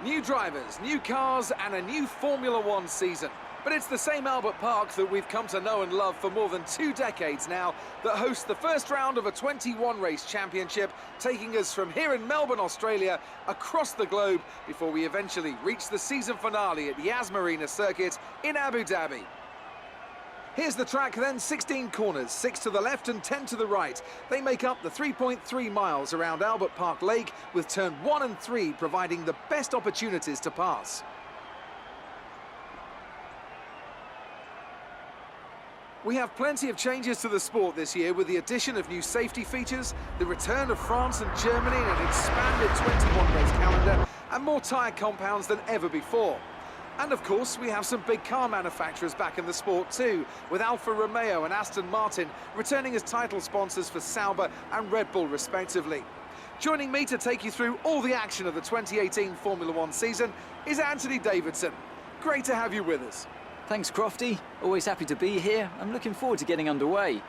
New drivers, new cars and a new Formula One season. But it's the same Albert Park that we've come to know and love for more than 2 decades now that hosts the first round of a 21-race championship, taking us from here in Melbourne, Australia, across the globe before we eventually reach the season finale at Yas Marina Circuit in Abu Dhabi. Here's the track then, 16 corners, 6 to the left and 10 to the right. They make up the 3.3 miles around Albert Park Lake, with turn 1 and 3 providing the best opportunities to pass. We have plenty of changes to the sport this year with the addition of new safety features, the return of France and Germany in an expanded 21-race calendar, and more tyre compounds than ever before. And of course, we have some big car manufacturers back in the sport too, with Alfa Romeo and Aston Martin returning as title sponsors for Sauber and Red Bull respectively. Joining me to take you through all the action of the 2018 Formula One season is Anthony Davidson. Great to have you with us. Thanks, Crofty. Always happy to be here. I'm looking forward to getting underway.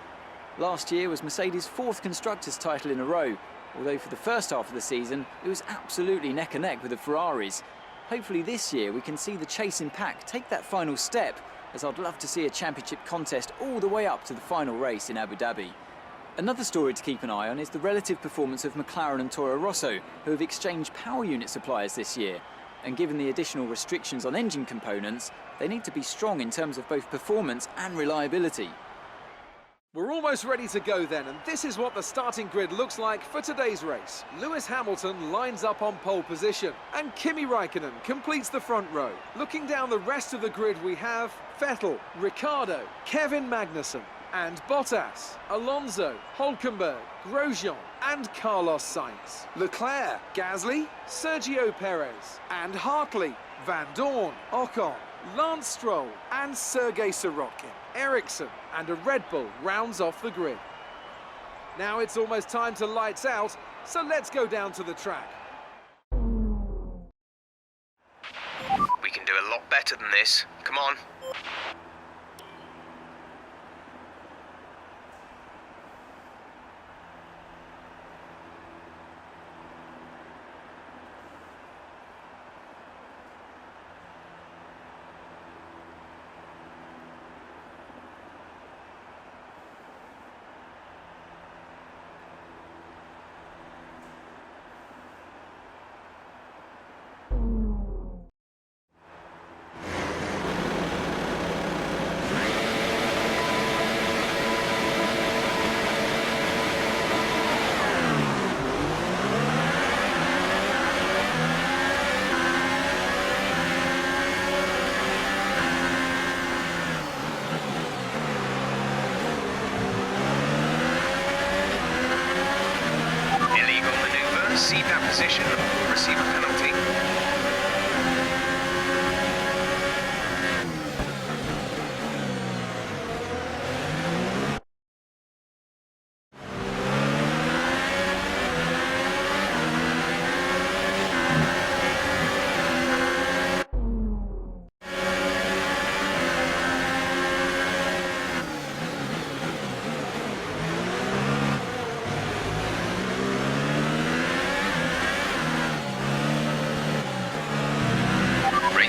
Last year was Mercedes' 4th Constructors' title in a row, although for the first half of the season, it was absolutely neck and neck with the Ferraris. Hopefully this year we can see the chasing pack take that final step, as I'd love to see a championship contest all the way up to the final race in Abu Dhabi. Another story to keep an eye on is the relative performance of McLaren and Toro Rosso, who have exchanged power unit suppliers this year. And given the additional restrictions on engine components, they need to be strong in terms of both performance and reliability. We're almost ready to go then, and this is what the starting grid looks like for today's race. Lewis Hamilton lines up on pole position, and Kimi Raikkonen completes the front row. Looking down the rest of the grid, we have Vettel, Ricciardo, Kevin Magnussen, and Bottas, Alonso, Hülkenberg, Grosjean, and Carlos Sainz. Leclerc, Gasly, Sergio Perez, and Hartley, Van Dorn, Ocon, Lance Stroll, and Sergei Sirotkin. Ericsson and a Red Bull rounds off the grid. Now it's almost time to lights out, so let's go down to the track. We can do a lot better than this. Come on. Cede that position or receive a penalty.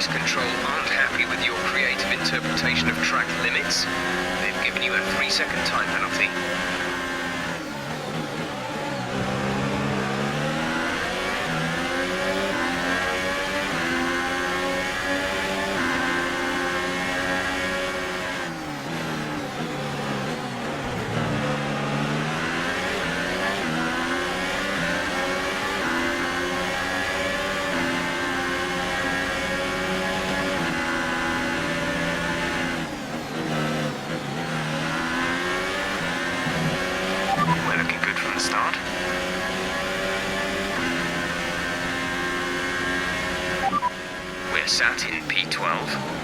Control aren't happy with your creative interpretation of track limits. They've given you a 3-second time penalty. Start. We're sat in P12.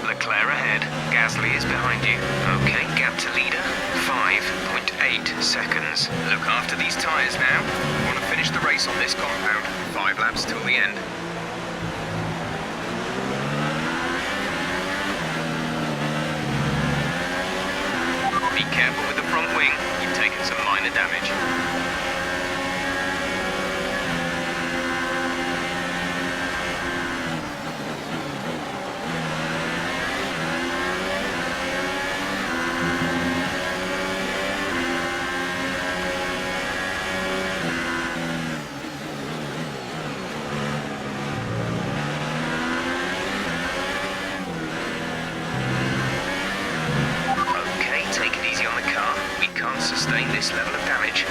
Leclerc ahead. Gasly is behind you. Okay, gap to leader, 5.8 seconds. Look after these tyres now. Want to finish the race on this compound. 5 laps till the end. Be careful with the front wing. You've taken some minor damage. this level of damage.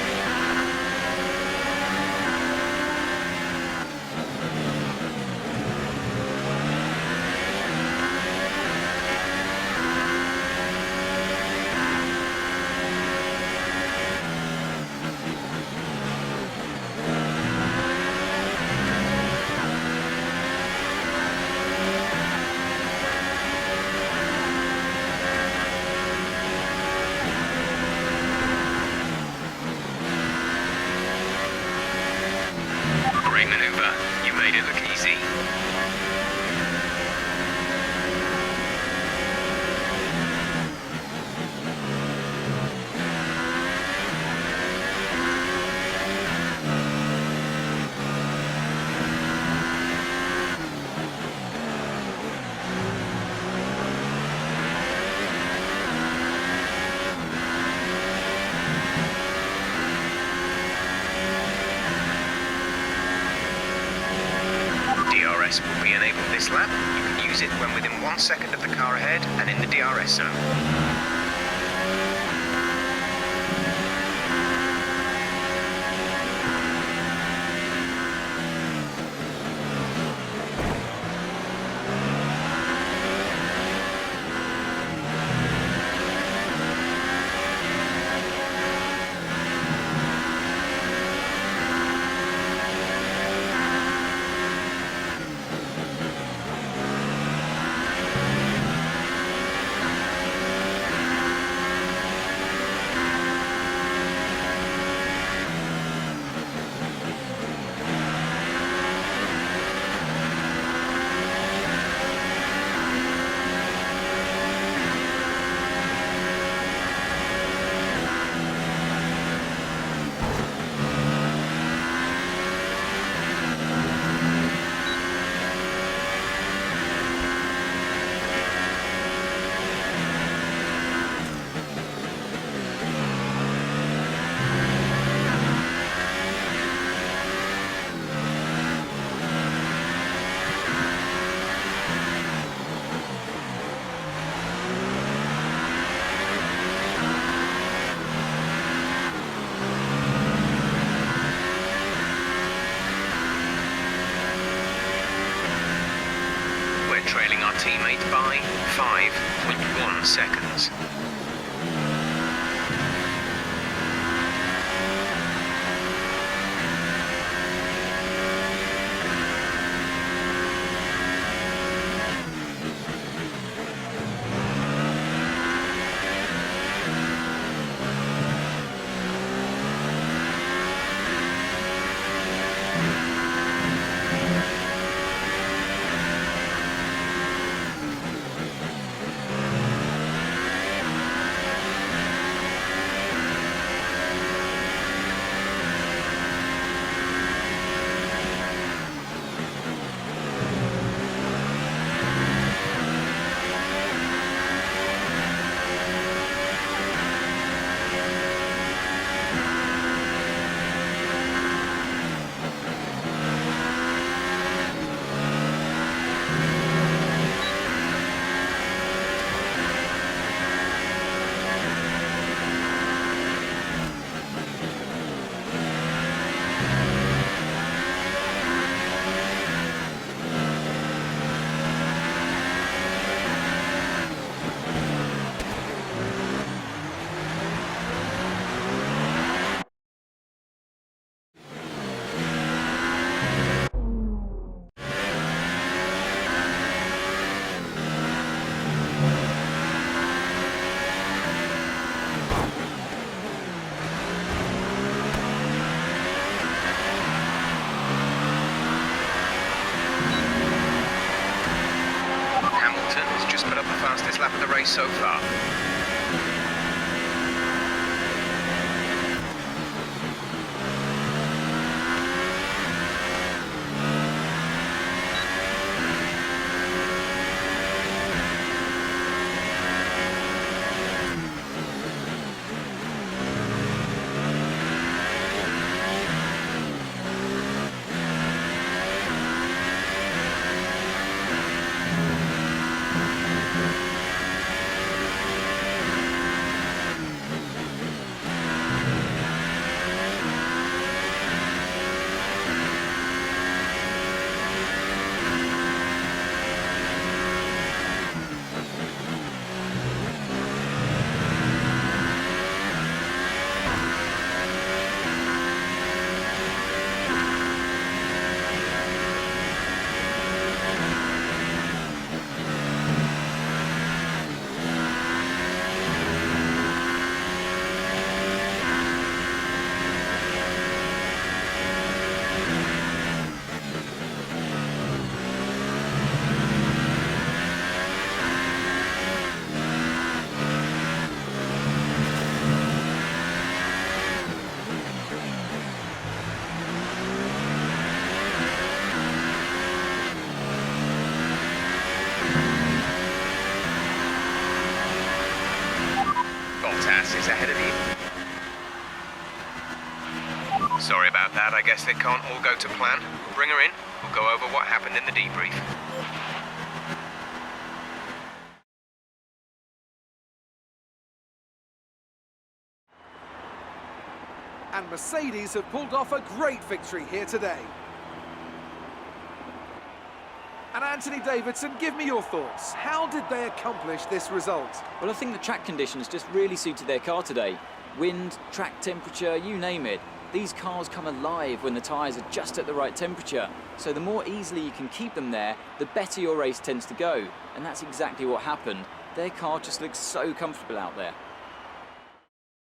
Great maneuver. You made it look easy. DRS will be enabled this lap. You can use it when within 1 second of the car ahead and in the DRS zone. Trailing our teammate by 5.1 seconds. Fastest lap of the race so far. Bottas is ahead of you. Sorry about that, I guess it can't all go to plan. Bring her in, we'll go over what happened in the debrief. And Mercedes have pulled off a great victory here today. And Anthony Davidson, give me your thoughts. How did they accomplish this result? Well, I think the track conditions just really suited their car today. Wind, track temperature, you name it. These cars come alive when the tyres are just at the right temperature. So the more easily you can keep them there, the better your race tends to go. And that's exactly what happened. Their car just looks so comfortable out there.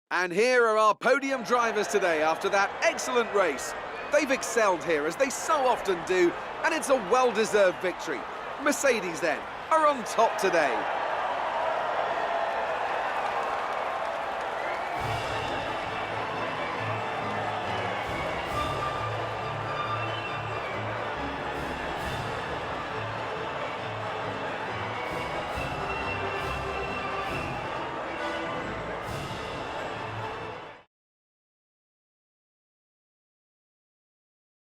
And here are our podium drivers today after that excellent race. They've excelled here, as they so often do, and it's a well-deserved victory. Mercedes, then, are on top today.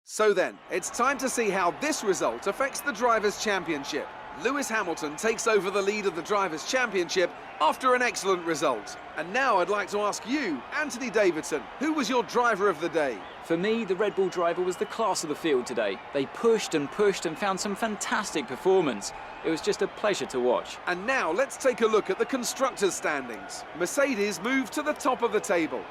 So then, it's time to see how this result affects the Drivers' Championship. Lewis Hamilton takes over the lead of the Drivers' Championship after an excellent result. And now I'd like to ask you, Anthony Davidson, who was your driver of the day? For me, the Red Bull driver was the class of the field today. They pushed and found some fantastic performance. It was just a pleasure to watch. And now let's take a look at the constructors' standings. Mercedes moved to the top of the table.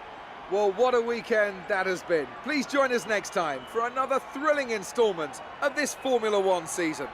Well, what a weekend that has been. Please join us next time for another thrilling instalment of this Formula One season.